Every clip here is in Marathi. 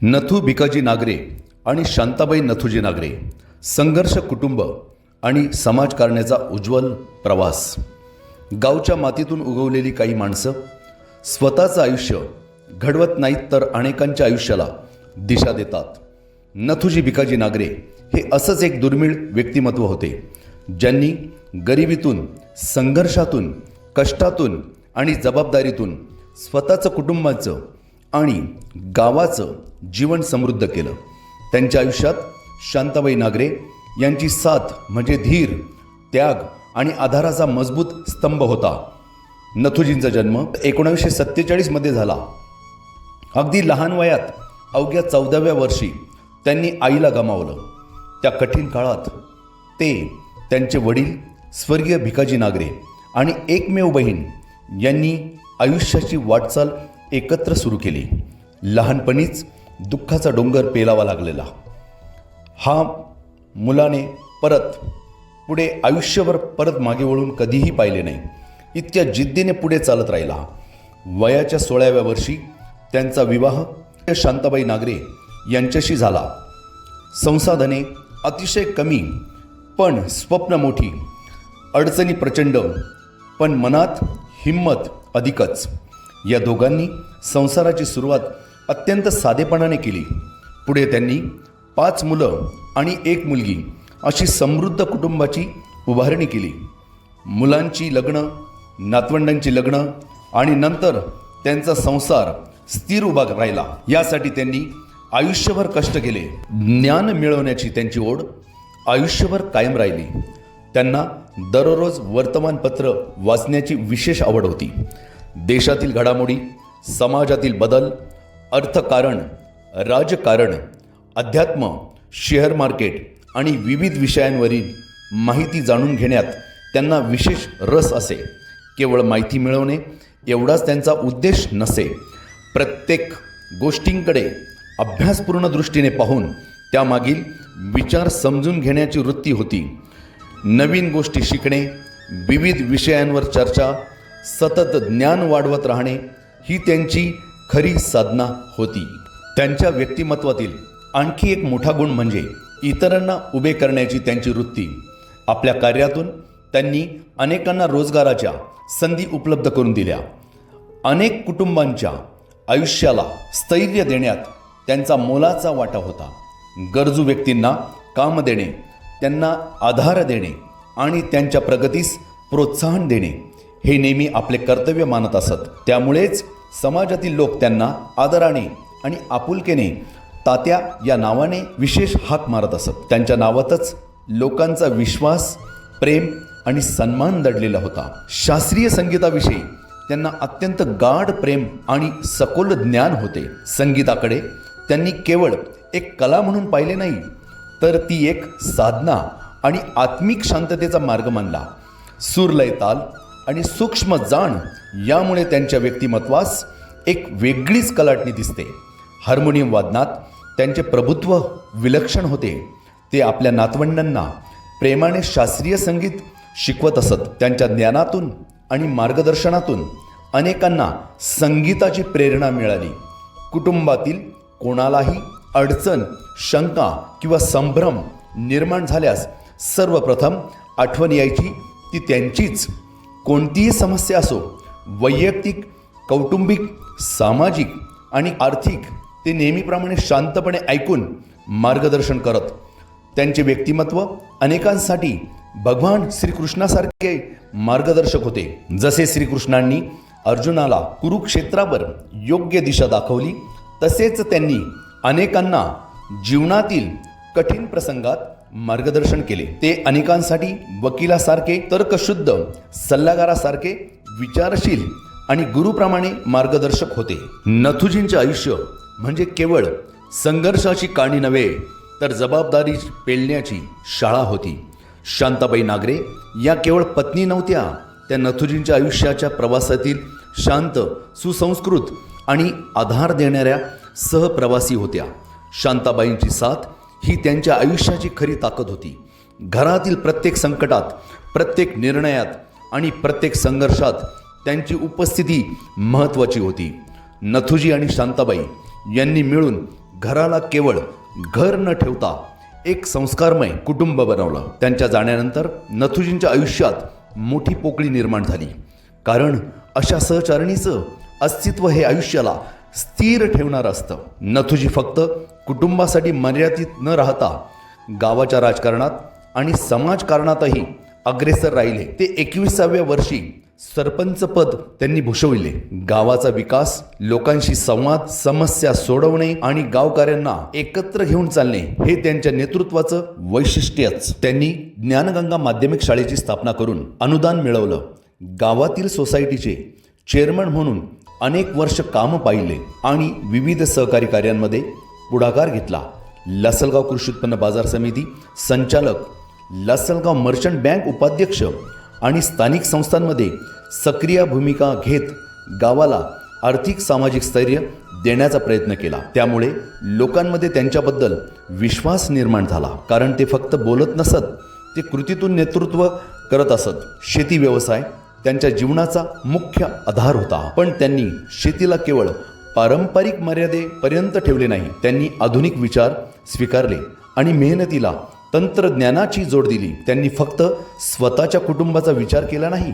नथू भिकाजी नागरे आणि शांताबाई नथूजी नागरे, संघर्ष कुटुंब आणि समाजकारणाचा उज्ज्वल प्रवास. गावच्या मातीतून उगवलेली काही माणसं स्वतःचं आयुष्य घडवत नाहीत तर अनेकांच्या आयुष्याला दिशा देतात. नथूजी भिकाजी नागरे हे असंच एक दुर्मिळ व्यक्तिमत्व होते, ज्यांनी गरिबीतून, संघर्षातून, कष्टातून आणि जबाबदारीतून स्वतःचं कुटुंबाचं आणि गावाचं जीवन समृद्ध केलं. त्यांच्या आयुष्यात शांताबाई नागरे यांची साथ म्हणजे धीर, त्याग आणि आधाराचा मजबूत स्तंभ होता. नथूजींचा जन्म 1947 मध्ये झाला. अगदी लहान वयात अवघ्या 14व्या वर्षी त्यांनी आईला गमावलं. त्या कठीण काळात ते, त्यांचे वडील स्वर्गीय भिकाजी नागरे आणि एकमेव बहीण यांनी आयुष्याची वाटचाल एकत्र सुरू केली. लहानपणीच दुःखाचा डोंगर पेलावा लागलेला हा मुलाने पुढे आयुष्यभर परत मागे वळून कधीही पाहिले नाही. इतक्या जिद्दीने पुढे चालत राहिला. वयाच्या 16व्या वर्षी त्यांचा विवाह शांताबाई नागरे यांच्याशी झाला. संसाधने अतिशय कमी पण स्वप्न मोठी, अडचणी प्रचंड पण मनात हिम्मत अधिकच. या दोघांनी संसाराची सुरुवात अत्यंत साधेपणाने केली. पुढे त्यांनी 5 मुलं आणि 1 मुलगी अशी समृद्ध कुटुंबाची उभारणी केली. मुलांची लग्न, नातवंडांची लग्न आणि नंतर त्यांचा संसार स्थिर उभा राहिला. यासाठी त्यांनी आयुष्यभर कष्ट केले. ज्ञान मिळवण्याची त्यांची ओढ आयुष्यभर कायम राहिली. त्यांना दररोज वर्तमानपत्र वाचण्याची विशेष आवड होती. देशातील घडामोडी, समाजातील बदल, अर्थकारण, राजकारण, अध्यात्म, शेअर मार्केट आणि विविध विषयांवरील माहिती जाणून घेण्यात त्यांना विशेष रस असे. केवळ माहिती मिळवणे एवढाच त्यांचा उद्देश नसे. प्रत्येक गोष्टींकडे अभ्यासपूर्ण दृष्टीने पाहून त्यामागील विचार समजून घेण्याची वृत्ती होती. नवीन गोष्टी शिकणे, विविध विषयांवर चर्चा, सतत ज्ञान वाढवत राहणे ही त्यांची खरी साधना होती. त्यांच्या व्यक्तिमत्वातील आणखी एक मोठा गुण म्हणजे इतरांना उभे करण्याची त्यांची वृत्ती. आपल्या कार्यातून त्यांनी अनेकांना रोजगाराच्या संधी उपलब्ध करून दिल्या. अनेक कुटुंबांच्या आयुष्याला स्थैर्य देण्यात त्यांचा मोलाचा वाटा होता. गरजू व्यक्तींना काम देणे, त्यांना आधार देणे आणि त्यांच्या प्रगतीस प्रोत्साहन देणे हे नेहमी आपले कर्तव्य मानत असत. त्यामुळेच समाजातील लोक त्यांना आदराने आणि आपुलकेने तात्या या नावाने विशेष हाक मारत असत. त्यांच्या नावातच लोकांचा विश्वास, प्रेम आणि सन्मान दडलेला होता. शास्त्रीय संगीताविषयी त्यांना अत्यंत गाढ प्रेम आणि सखोल ज्ञान होते. संगीताकडे त्यांनी केवळ एक कला म्हणून पाहिले नाही, तर ती एक साधना आणि आत्मिक शांततेचा मार्ग मानला. सूर, लय, ताल आणि सूक्ष्म जाण यामुळे त्यांच्या व्यक्तिमत्वास एक वेगळीच कलाटणी दिसते. हार्मोनियम वादनात त्यांचे प्रभुत्व विलक्षण होते. ते आपल्या नातवंडांना प्रेमाने शास्त्रीय संगीत शिकवत असत. त्यांच्या ज्ञानातून आणि मार्गदर्शनातून अनेकांना संगीताची प्रेरणा मिळाली. कुटुंबातील कोणालाही अडचण, शंका किंवा संभ्रम निर्माण झाल्यास सर्वप्रथम आठवण यायची ती त्यांचीच. कोणतीही समस्या असो, वैयक्तिक, कौटुंबिक, सामाजिक आणि आर्थिक, ते नेहमीप्रमाणे शांतपणे ऐकून मार्गदर्शन करत. त्यांचे व्यक्तिमत्व अनेकांसाठी भगवान श्रीकृष्णासारखे मार्गदर्शक होते. जसे श्रीकृष्णांनी अर्जुनाला कुरुक्षेत्रावर योग्य दिशा दाखवली, तसेच त्यांनी अनेकांना जीवनातील कठीण प्रसंगात मार्गदर्शन केले. ते अनेकांसाठी वकिलासारखे, तर्कशुद्ध सल्लागारासारखे विचारशील आणि गुरुप्रमाणे मार्गदर्शक होते. नथूजींचे आयुष्य म्हणजे केवळ संघर्षाची कहाणी नव्हे, तर जबाबदारी पेलण्याची शाळा होती. शांताबाई नागरे या केवळ पत्नी नव्हत्या, त्या नथूजींच्या आयुष्याच्या प्रवासातील शांत, सुसंस्कृत आणि आधार देणाऱ्या सहप्रवासी होत्या. शांताबाईंची साथ ही त्यांच्या आयुष्याची खरी ताकद होती. घरातील प्रत्येक संकटात, प्रत्येक निर्णयात आणि प्रत्येक संघर्षात त्यांची उपस्थिती महत्त्वाची होती. नथूजी आणि शांताबाई यांनी मिळून घराला केवळ घर न ठेवता एक संस्कारमय कुटुंब बनवलं. त्यांच्या जाण्यानंतर नथुजींच्या आयुष्यात मोठी पोकळी निर्माण झाली. कारण अशा सहचारणीचं अस्तित्व हे आयुष्याला स्थिर ठेवणारं असतं. नथुजी फक्त कुटुंबासाठी मर्यादित न राहता गावाच्या राजकारणात आणि समाजकारणातही अग्रेसर राहिले. ते 21व्या वर्षी सरपंच पद त्यांनी भूषविले. गावाचा विकास, लोकांशी संवाद, समस्या सोडवणे आणि गावकऱ्यांना एकत्र घेऊन चालणे हे त्यांच्या नेतृत्वाचं वैशिष्ट्यच. त्यांनी ज्ञानगंगा माध्यमिक शाळेची स्थापना करून अनुदान मिळवलं. गावातील सोसायटीचे चेअरमन म्हणून अनेक वर्ष कामं पाहिले आणि विविध सहकारी कार्यांमध्ये पुढाकार घेतला. लासलगाव कृषी उत्पन्न बाजार समिती संचालक, लासलगाव मर्चंट बँक उपाध्यक्ष आणि स्थानिक संस्थांमध्ये सक्रिय भूमिका घेत गावाला आर्थिक सामाजिक स्थैर्य देण्याचा प्रयत्न केला. त्यामुळे लोकांमध्ये त्यांच्याबद्दल विश्वास निर्माण झाला. कारण ते फक्त बोलत नसत, ते कृतीतून नेतृत्व करत असत. शेती व्यवसाय त्यांच्या जीवनाचा मुख्य आधार होता. पण त्यांनी शेतीला केवळ पारंपरिक मर्यादेपर्यंत ठेवले नाही. त्यांनी आधुनिक विचार स्वीकारले आणि मेहनतीला तंत्रज्ञानाची जोड दिली. त्यांनी फक्त स्वतःच्या कुटुंबाचा विचार केला नाही,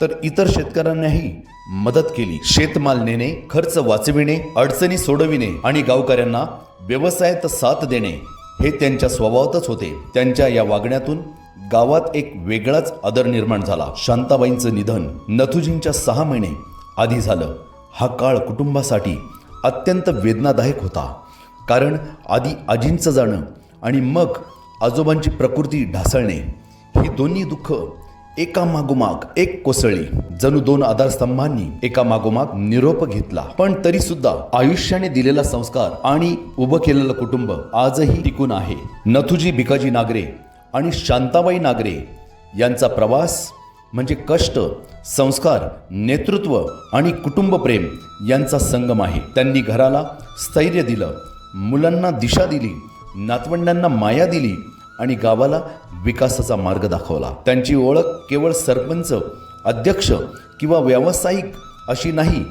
तर इतर शेतकऱ्यांनाही मदत केली. शेतमाल नेणे, खर्च वाचविणे, अडचणी सोडविणे आणि गावकऱ्यांना व्यवसायात साथ देणे हे त्यांच्या स्वभावातच होते. त्यांच्या या वागण्यातून गावात एक वेगळाच आदर निर्माण झाला. शांताबाईंचं निधन नथुजींच्या 6 महिने आधी झालं. हा काळ कुटुंबासाठी अत्यंत वेदनादायक होता. कारण आधी आजींचं जाणं आणि मग आजोबांची प्रकृती ढासळणे ही दोन्ही दुःख एका मागोमाग एक कोसळली. जणू 2 आधारस्तंभांनी एका मागोमाग निरोप घेतला. पण तरी सुद्धा आयुष्याने दिलेला संस्कार आणि उभं केलेलं कुटुंब आजही टिकून आहे. नथुजी भिकाजी नागरे आणि शांताबाई नागरे यांचा प्रवास म्हणजे कष्ट, संस्कार, नेतृत्व आणि कुटुंब प्रेम यांचा संगम आहे. त्यांनी घराला स्थैर्य दिलं, मुलांना दिशा दिली, नातवंडांना माया दिली आणि गावाला विकासाचा मार्ग दाखवला. त्यांची ओळख केवळ सरपंच, अध्यक्ष किंवा व्यावसायिक अशी नाही,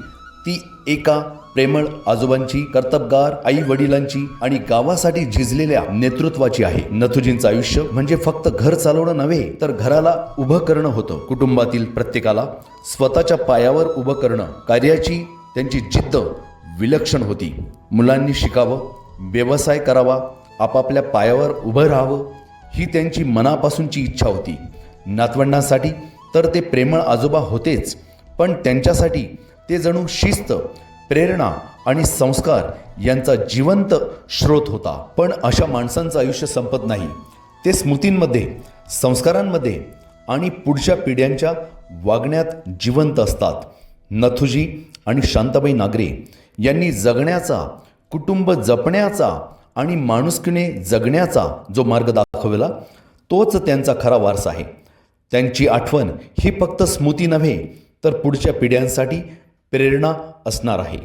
ती एका प्रेमळ आजोबांची, कर्तबगार आई वडिलांची आणि गावासाठी झिजलेल्या नेतृत्वाची आहे. नथुजींचं आयुष्य म्हणजे फक्त घर चालवणं नव्हे, तर घराला उभं करणं होतं. कुटुंबातील प्रत्येकाला स्वतःच्या पायावर उभं करणं, कार्याची त्यांची जिद्द विलक्षण होती. मुलांनी शिकावं, व्यवसाय करावा, आपापल्या पायावर उभं राहावं ही त्यांची मनापासूनची इच्छा होती. नातवंडांसाठी तर ते प्रेमळ आजोबा होतेच, पण त्यांच्यासाठी ते जणू शिस्त, प्रेरणा आणि संस्कार यांचा जिवंत स्रोत होता. पण अशा माणसांचं आयुष्य संपत नाही. ते स्मृतींमध्ये, संस्कारांमध्ये आणि पुढच्या पिढ्यांच्या वागण्यात जिवंत असतात. नथुजी आणि शांताबाई नागरे यांनी जगण्याचा, कुटुंब जपण्याचा आणि माणुसकीने जगण्याचा जो मार्ग दाखवला, तोच त्यांचा खरा वारसा आहे. त्यांची आठवण ही फक्त स्मृती नव्हे, तर पुढच्या पिढ्यांसाठी प्रेरणा असणार आहे.